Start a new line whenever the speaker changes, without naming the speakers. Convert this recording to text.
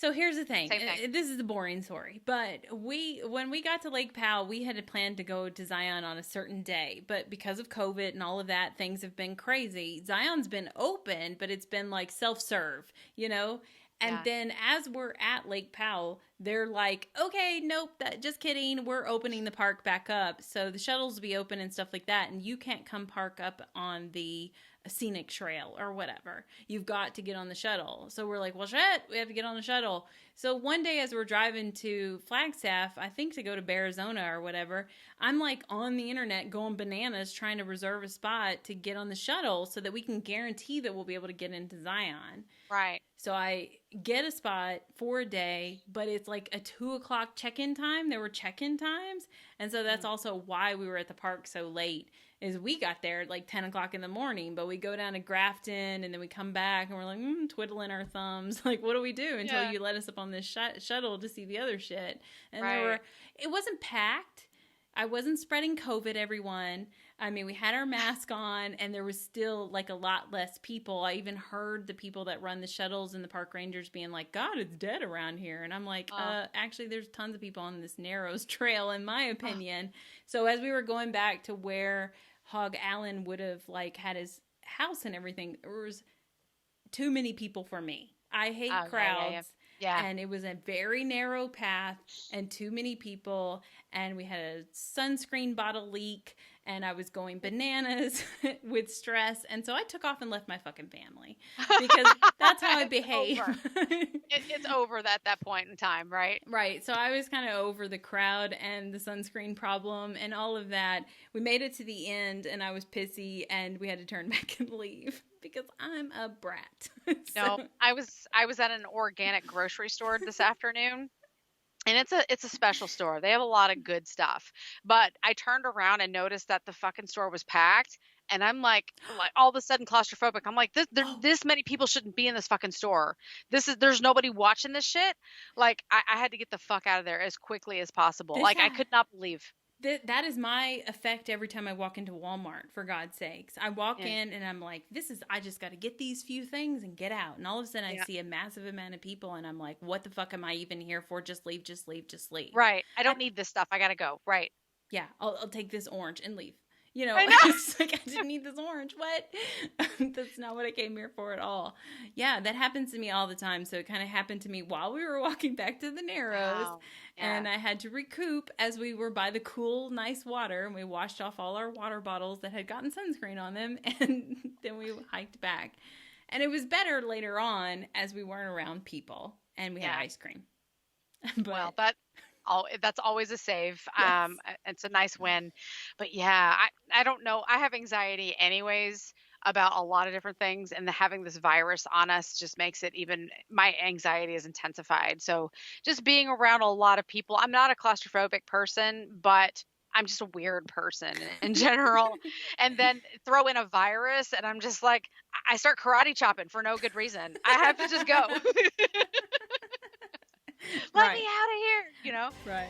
So here's the thing.
Same thing.
This is a boring story, but when we got to Lake Powell, we had planned to go to Zion on a certain day, but because of COVID and all of that, things have been crazy. Zion's been open, but it's been like self-serve, you know? And then as we're at Lake Powell, they're like, okay, nope, just kidding. We're opening the park back up. So the shuttles will be open and stuff like that. And you can't come park up on the scenic trail or whatever. You've got to get on the shuttle. So we're like, well, shit, we have to get on the shuttle. So one day as we're driving to Flagstaff, I think to go to Arizona or whatever, I'm like on the internet going bananas trying to reserve a spot to get on the shuttle so that we can guarantee that we'll be able to get into Zion.
Right.
So I get a spot for a day, but it's like a 2:00 check-in time. There were check-in times. And so that's also why we were at the park so late, is we got there at like 10 o'clock in the morning, but we go down to Grafton and then we come back and we're like, twiddling our thumbs. Like, what do we do until you let us up on this shuttle to see the other shit? And it wasn't packed. I wasn't spreading COVID, everyone. I mean, we had our mask on and there was still like a lot less people. I even heard the people that run the shuttles and the park rangers being like, God, it's dead around here. And I'm like, actually, there's tons of people on this Narrows trail, in my opinion. So as we were going back to where Hog Allen would have like had his house and everything, there was too many people for me. I hate crowds. Yeah. And it was a very narrow path and too many people. And we had a sunscreen bottle leak and I was going bananas with stress. And so I took off and left my fucking family because that's how I behave.
It's over at that point in time, right?
Right. So I was kind of over the crowd and the sunscreen problem and all of that. We made it to the end and I was pissy and we had to turn back and leave because I'm a brat.
No, I was at an organic grocery store this afternoon. And it's a special store. They have a lot of good stuff. But I turned around and noticed that the fucking store was packed. And I'm like all of a sudden claustrophobic. I'm like, this many people shouldn't be in this fucking store. There's nobody watching this shit. Like I had to get the fuck out of there as quickly as possible. I could not believe.
That is my effect every time I walk into Walmart, for God's sakes. I walk in and I'm like, I just got to get these few things and get out. And all of a sudden I see a massive amount of people and I'm like, what the fuck am I even here for? Just leave, just leave, just leave.
Right. I don't need this stuff. I got to go. Right.
Yeah. I'll take this orange and leave. You know,
I
it's like, I didn't need this orange. What? That's not what I came here for at all. Yeah, that happens to me all the time. So it kind of happened to me while we were walking back to the Narrows. Wow. Yeah. And I had to recoup as we were by the cool, nice water. And we washed off all our water bottles that had gotten sunscreen on them. And then we hiked back. And it was better later on as we weren't around people. And we had ice cream.
Well, that's always a save. Yes. It's a nice win. But yeah, I don't know. I have anxiety anyways about a lot of different things, and having this virus on us just makes it my anxiety is intensified. So just being around a lot of people, I'm not a claustrophobic person, but I'm just a weird person in general. And then throw in a virus and I'm just like, I start karate chopping for no good reason. I have to just go. Let me out of here, you know?
Right.